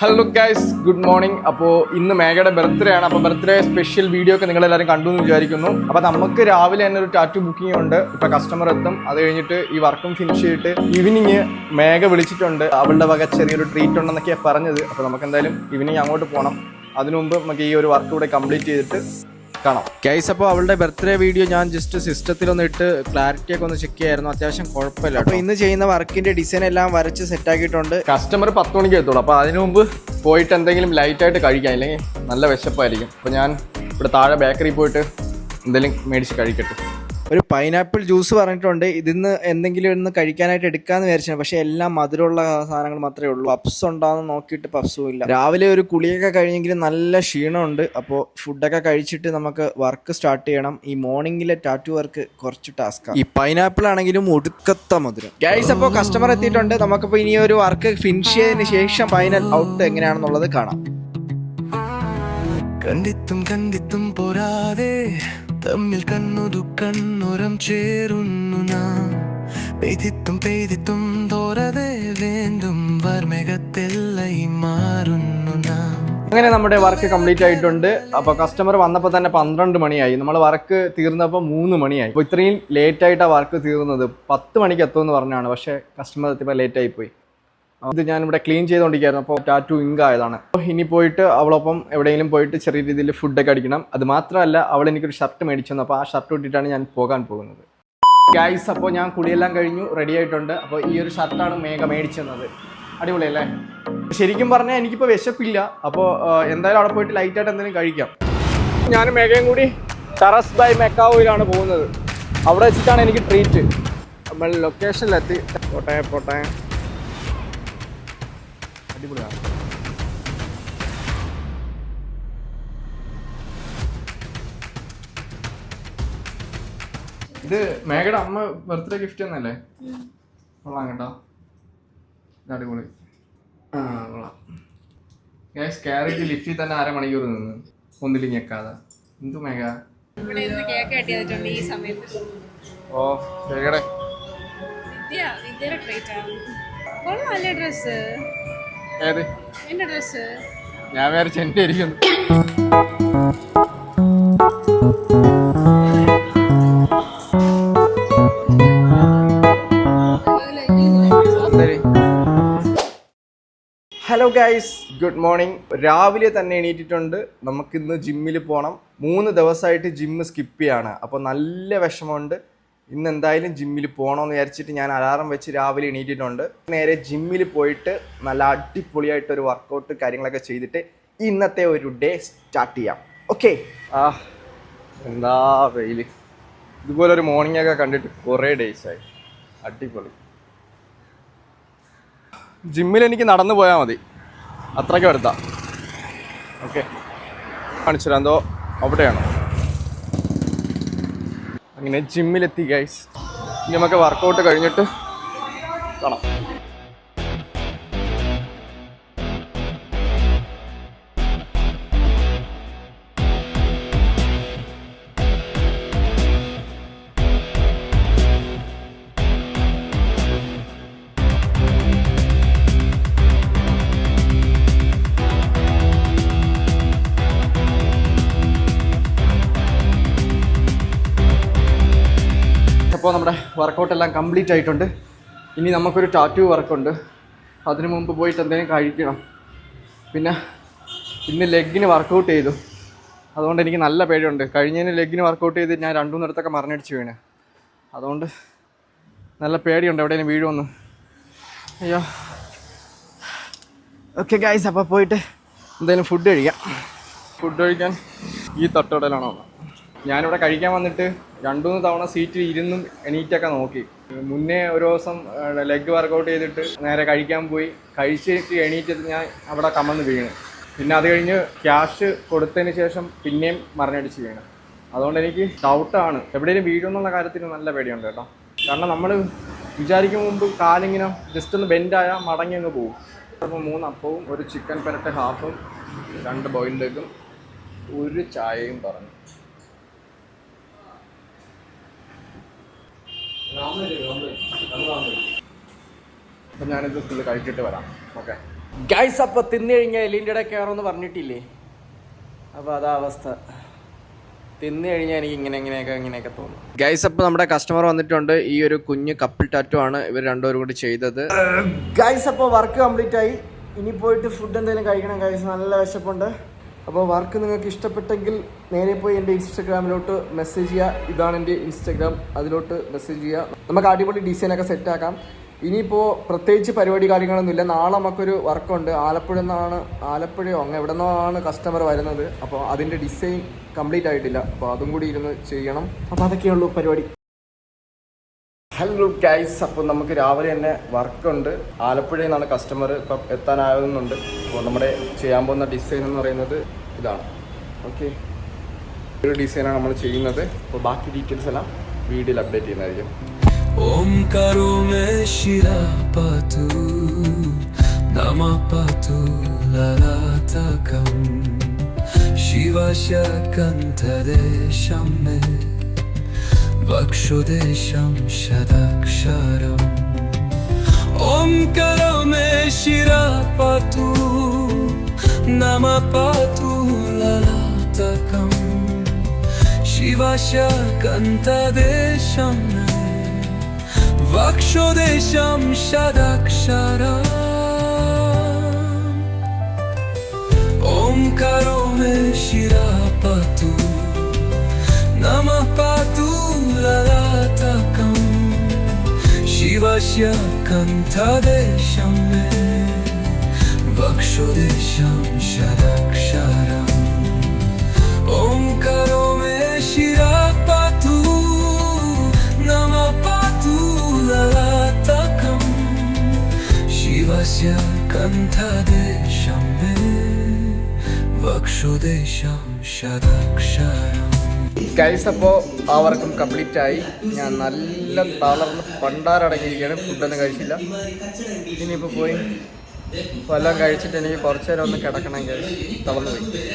Hello guys, good morning. അപ്പോൾ ഇന്ന് മേഘയുടെ birthday ആണ്. അപ്പോൾ ബർത്ത്ഡേ സ്പെഷ്യൽ വീഡിയോ ഒക്കെ നിങ്ങളെല്ലാവരും കണ്ടു എന്ന് വിചാരിക്കുന്നു. അപ്പോൾ നമുക്ക് രാവിലെ തന്നെ ഒരു ടാറ്റു ബുക്കിംഗ് ഉണ്ട്. ഇപ്പോൾ കസ്റ്റമർ എത്തും. അത് കഴിഞ്ഞിട്ട് ഈ വർക്കും ഫിനിഷ് ചെയ്തിട്ട് ഈവനിങ് മേഘ വിളിച്ചിട്ടുണ്ട്. അവളുടെ വക ചെറിയൊരു ട്രീറ്റ് ഉണ്ടെന്നൊക്കെയാണ് പറഞ്ഞത്. അപ്പോൾ നമുക്ക് എന്തായാലും ഈവനിങ് അങ്ങോട്ട് പോകണം. അതിനു മുമ്പ് നമുക്ക് ഈ ഒരു വർക്ക് കൂടെ കംപ്ലീറ്റ് ചെയ്തിട്ട് കാണാം ഗൈസ്. അപ്പോൾ അവളുടെ ബർത്ത്ഡേ വീഡിയോ ഞാൻ ജസ്റ്റ് സിസ്റ്റത്തിലൊന്ന് ഇട്ട് ക്ലാരിറ്റി ഒക്കെ ഒന്ന് ചെക്ക് ചെയ്യായിരുന്നു. അത്യാവശ്യം കുഴപ്പമില്ല. അപ്പോൾ ഇന്ന് ചെയ്യുന്ന വർക്കിന്റെ ഡിസൈൻ എല്ലാം വരച്ച് സെറ്റ് ആക്കിയിട്ടുണ്ട്. കസ്റ്റമർ 10 മണിക്ക് എത്തുള്ളൂ. അപ്പോൾ അതിനു മുമ്പ് പോയിട്ട് എന്തെങ്കിലും ലൈറ്റായിട്ട് കഴിക്കാം, ഇല്ലെങ്കിൽ നല്ല വിശപ്പായിരിക്കും. അപ്പോൾ ഞാൻ ഇവിടെ താഴെ ബേക്കറി പോയിട്ട് എന്തെങ്കിലും മേടിച്ച് കഴിക്കട്ടെ. ഒരു പൈനാപ്പിൾ ജ്യൂസ് പറഞ്ഞിട്ടുണ്ട്. ഇതിന്ന് എന്തെങ്കിലും ഒന്ന് കഴിക്കാനായിട്ട് എടുക്കാമെന്ന് വിചാരിച്ചു. പക്ഷേ എല്ലാം മധുരമുള്ള സാധനങ്ങൾ മാത്രമേ ഉള്ളൂ. പപ്സ് ഉണ്ടാകുന്ന നോക്കിയിട്ട് പപ്സും ഇല്ല. രാവിലെ ഒരു കുളിയൊക്കെ കഴിഞ്ഞെങ്കിലും നല്ല ക്ഷീണമുണ്ട്. അപ്പോൾ ഫുഡൊക്കെ കഴിച്ചിട്ട് നമുക്ക് വർക്ക് സ്റ്റാർട്ട് ചെയ്യണം. ഈ മോർണിംഗിലെ ടാറ്റു വർക്ക് കുറച്ച് ടാസ്ക്കാണ്. ഈ പൈനാപ്പിൾ ആണെങ്കിലും ഒടുക്കത്ത മധുരം. ഗൈസ്, അപ്പോൾ കസ്റ്റമർ എത്തിയിട്ടുണ്ട്. നമുക്കിപ്പോൾ ഇനി ഒരു വർക്ക് ഫിനിഷ് ചെയ്തതിന് ശേഷം ഫൈനൽ ഔട്ട് എങ്ങനെയാണെന്നുള്ളത് കാണാം. കണ്ടിത്തും പോരാതെ തമ്മിൽ കണ്ണുതു കണ്ണുരം ചേരുന്നു നാം. പെയ്തിത്തും തോരതെ വീണ്ടും വർമേഘത്തെല്ലൈ മാറുന്നു നാം. അങ്ങനെ നമ്മുടെ വർക്ക് കംപ്ലീറ്റ് ആയിട്ടുണ്ട്. അപ്പോൾ കസ്റ്റമർ വന്നപ്പോൾ തന്നെ 12 മണിയായി. നമ്മൾ വർക്ക് തീർന്നപ്പോൾ 3 മണിയായി. അപ്പോൾ ഇത്രയും ലേറ്റ് ആയിട്ടാണ് വർക്ക് തീർന്നത്. 10 മണിക്ക് എത്തുമെന്ന് പറഞ്ഞാണ്. പക്ഷേ കസ്റ്റമർ എത്തിയപ്പോൾ ലേറ്റ് ആയിപ്പോയി. അത് ഞാനിവിടെ ക്ലീൻ ചെയ്തുകൊണ്ടിരിക്കുകയായിരുന്നു. അപ്പോൾ ടാറ്റു ഇങ്ക് ആയതാണ്. അപ്പോൾ ഇനി പോയിട്ട് അവളൊപ്പം എവിടെയെങ്കിലും പോയിട്ട് ചെറിയ രീതിയിൽ ഫുഡൊക്കെ അടിക്കണം. അത് മാത്രമല്ല, അവൾ എനിക്കൊരു ഷർട്ട് മേടിച്ചു തന്നു. അപ്പോൾ ആ ഷർട്ട് ഇട്ടിട്ടാണ് ഞാൻ പോകാൻ പോകുന്നത്. ഗൈസ്, അപ്പോൾ ഞാൻ കുളിയെല്ലാം കഴിഞ്ഞു, റെഡി ആയിട്ടുണ്ട്. അപ്പോൾ ഈ ഒരു ഷർട്ടാണ് മേഘ മേടിച്ചു തന്നത്. അടിപൊളിയല്ലേ? ശരിക്കും പറഞ്ഞാൽ എനിക്കിപ്പോൾ വിശപ്പില്ല. അപ്പോൾ എന്തായാലും അവിടെ പോയിട്ട് ലൈറ്റായിട്ട് എന്തെങ്കിലും കഴിക്കാം. ഞാനും മേഘയും കൂടി ടെറസ് ബൈ മെക്കാവോയിലാണ് പോകുന്നത്. അവിടെ വെച്ചിട്ടാണ് എനിക്ക് ട്രീറ്റ്. നമ്മൾ ലൊക്കേഷനിലെത്തി. പോട്ടെ അടിപൊളിയാണ്. ഇത് മേഘയുടെ അമ്മ ബർത്ത്ഡേ ഗിഫ്റ്റ് തന്നല്ലേ? കൊള്ളാം കേട്ടോ, അടിപൊളി. കൊള്ളാം. ക്യാരറ്റ് ലിഫ്റ്റിൽ തന്നെ 1/2 മണിക്കൂർ നിന്ന് ഒന്നിലും ഞെക്കാതെ. എന്തു മേഘ? ഓ മേഘയുടെ ഏത്? ഞാൻ വിചാരിച്ച എന്റെ ഇരിക്കുന്നു. Hello guys, good morning. രാവിലെ തന്നെ എണീറ്റിട്ടുണ്ട്. നമുക്കിന്ന് ജിമ്മിൽ പോകണം. 3 ദിവസമായിട്ട് ജിമ്മ് സ്കിപ്പ് ചെയ്യാണ്. അപ്പോൾ നല്ല വിഷമമുണ്ട്. ഇന്ന് എന്തായാലും ജിമ്മിൽ പോകണമെന്ന് വിചാരിച്ചിട്ട് ഞാൻ അലാറം വെച്ച് രാവിലെ എണീറ്റിട്ടുണ്ട്. നേരെ ജിമ്മിൽ പോയിട്ട് നല്ല അടിപൊളിയായിട്ടൊരു വർക്കൗട്ട് കാര്യങ്ങളൊക്കെ ചെയ്തിട്ട് ഇന്നത്തെ ഒരു ഡേ സ്റ്റാർട്ട് ചെയ്യാം. ഓക്കെ. എന്താ വെയിൽ! ഇതുപോലൊരു മോർണിംഗൊക്കെ കണ്ടിട്ട് കുറേ ഡേയ്സായി. അടിപൊളി. ജിമ്മിൽ എനിക്ക് നടന്നു പോയാൽ മതി, അത്രയ്ക്കും അടുത്താ. ഓക്കെ, കാണിച്ചു തരാം. എന്തോ അവിടെയാണ്. അങ്ങനെ ജിമ്മിലെത്തി ഗൈസ്. ഇനി നമുക്ക് വർക്കൗട്ട് കഴിഞ്ഞിട്ട് കാണാം. അപ്പോൾ നമ്മുടെ വർക്കൗട്ടെല്ലാം കംപ്ലീറ്റ് ആയിട്ടുണ്ട്. ഇനി നമുക്കൊരു ടാറ്റു വർക്കുണ്ട്. അതിനു മുമ്പ് പോയിട്ട് എന്തെങ്കിലും കഴിക്കണം. പിന്നെ ഇന്ന് ലെഗിന് വർക്കൗട്ട് ചെയ്തു. അതുകൊണ്ട് എനിക്ക് നല്ല പേടിയുണ്ട്. കഴിഞ്ഞതിന് ലെഗിന് വർക്കൗട്ട് ചെയ്ത് ഞാൻ 2-3 ഇടത്തൊക്കെ മറിഞ്ഞടിച്ച് വീണ്. അതുകൊണ്ട് നല്ല പേടിയുണ്ട് എവിടെയെങ്കിലും വീഴുമെന്ന്. അയ്യോ. ഓക്കെ ഗൈസ്, അപ്പോൾ പോയിട്ട് എന്തെങ്കിലും ഫുഡ് കഴിക്കാം. ഫുഡ് കഴിക്കാൻ ഈ തട്ടുകടയിലാണോ? ഞാനിവിടെ കഴിക്കാൻ വന്നിട്ട് 2-3 തവണ സീറ്റിൽ ഇരുന്നും എണീറ്റൊക്കെ നോക്കി. മുന്നേ ഒരു ദിവസം ലെഗ് വർക്കൗട്ട് ചെയ്തിട്ട് നേരെ കഴിക്കാൻ പോയി. കഴിച്ചിട്ട് എണീറ്റത് ഞാൻ അവിടെ കമന്ന് വീണ്. പിന്നെ അത് കഴിഞ്ഞ് ക്യാഷ് കൊടുത്തതിന് ശേഷം പിന്നെയും മറിഞ്ഞടിച്ച് വീണ്. അതുകൊണ്ട് എനിക്ക് ഡൗട്ടാണ് എവിടെയെങ്കിലും വീഴുമെന്നുള്ള കാര്യത്തിന് നല്ല പേടിയുണ്ട് കേട്ടോ. കാരണം നമ്മൾ വിചാരിക്കും മുമ്പ് കാലിങ്ങനെ ജസ്റ്റ് ഒന്ന് ബെൻഡായാൽ മടങ്ങി അങ്ങ് പോകും. അപ്പോൾ 3 അപ്പവും ഒരു ചിക്കൻ പെരട്ട് ഹാഫും 2 ബോയിൽഡ് എഗ്ഗും 1 ചായയും പറഞ്ഞു. അപ്പം ഞാനിത് ഫുള്ള് കഴിച്ചിട്ട് വരാം. ഓക്കെ. ഗൈസ് അപ്പോൾ തിന്നു കഴിഞ്ഞാൽ എല്ലിൻ്റെ ഇടയിൽ കയറുമെന്ന് പറഞ്ഞിട്ടില്ലേ, അപ്പോൾ അതാ അവസ്ഥ. തിന്നു കഴിഞ്ഞാൽ എനിക്ക് ഇങ്ങനെയൊക്കെ തോന്നും. ഗൈസ് അപ്പോൾ നമ്മുടെ കസ്റ്റമർ വന്നിട്ടുണ്ട്. ഈ ഒരു കുഞ്ഞ് കപ്പിൾ ടാറ്റു ആണ് ഇവർ രണ്ടുപേരും കൂടി ചെയ്തത്. ഗൈസ് അപ്പോൾ വർക്ക് കംപ്ലീറ്റ് ആയി. ഇനി പോയിട്ട് ഫുഡ് എന്തെങ്കിലും കഴിക്കണം ഗൈസ്, നല്ല വിശപ്പുണ്ട്. അപ്പോൾ വർക്ക് നിങ്ങൾക്ക് ഇഷ്ടപ്പെട്ടെങ്കിൽ നേരെ പോയി എൻ്റെ ഇൻസ്റ്റഗ്രാമിലോട്ട് മെസ്സേജ് ചെയ്യുക. ഇതാണ് എൻ്റെ ഇൻസ്റ്റഗ്രാം, അതിലോട്ട് മെസ്സേജ് ചെയ്യുക. നമുക്ക് അടിപൊളി ഡിസൈനൊക്കെ സെറ്റാക്കാം. ഇനിയിപ്പോൾ പ്രത്യേകിച്ച് പരിപാടി കാര്യങ്ങളൊന്നുമില്ല. നാളെ നമുക്കൊരു വർക്കുണ്ട്. ആലപ്പുഴയോ അങ്ങ് എവിടെ നിന്നാണ് കസ്റ്റമർ വരുന്നത്. അപ്പോൾ അതിൻ്റെ ഡിസൈൻ കംപ്ലീറ്റ് ആയിട്ടില്ല, അപ്പോൾ അതും കൂടി ഇരുന്ന് ചെയ്യണം. അപ്പോൾ അതൊക്കെയുള്ളൂ പരിപാടി. ഹലോ ഗൈസ്, അപ്പോൾ നമുക്ക് രാവിലെ തന്നെ വർക്കുണ്ട്. ആലപ്പുഴയിൽ നിന്നാണ് കസ്റ്റമർ ഇപ്പം എത്താനാകുന്നുണ്ട്. അപ്പോൾ നമ്മുടെ ചെയ്യാൻ പോകുന്ന ഡിസൈൻ എന്ന് പറയുന്നത് ഇതാണ്. ഓക്കെ, ഒരു ഡിസൈനാണ് നമ്മൾ ചെയ്യുന്നത്. അപ്പോൾ ബാക്കി ഡീറ്റെയിൽസ് എല്ലാം വീഡിയോയിൽ അപ്ഡേറ്റ് ചെയ്യുന്നതായിരിക്കും. ഓംകാരോ may ശിരപതു നമപതു ലലാതകം ശിവശ കന്ധദേശം may വക്ഷുദേശം ശതക്ഷരം ഓംകാരോ may ശിരപതു നമപതു ലലാതകം ശിവശ കന്ധദേശം may വക്ഷുദേശം ശതക്ഷരം ഓംകാരോ may ശിരപതു നമപതു ലലാതകം ശിവസ്യ കന്ധദേശം may വക്ഷുദേശം ശതക്ഷരം ഓംകാരോ may ശിരപതു നമപതു ലലാതകം ശിവസ്യ കന്ധദേശം may വക്ഷുദേശം ശതക്ഷരം. Guys അപ്പോൾ ആ വർക്കും കംപ്ലീറ്റ് ആയി. ഞാൻ നല്ല തളർന്ന് പണ്ടാരടങ്ങിയിരിക്കുകയാണ്. ഫുഡൊന്നും കഴിച്ചില്ല. ഇനിയിപ്പോൾ പോയി വല്ലതും കഴിച്ചിട്ട് എനിക്ക് കുറച്ച് നേരം ഒന്ന് കിടക്കണം. ഗൈസ് തളർന്നു പോയി.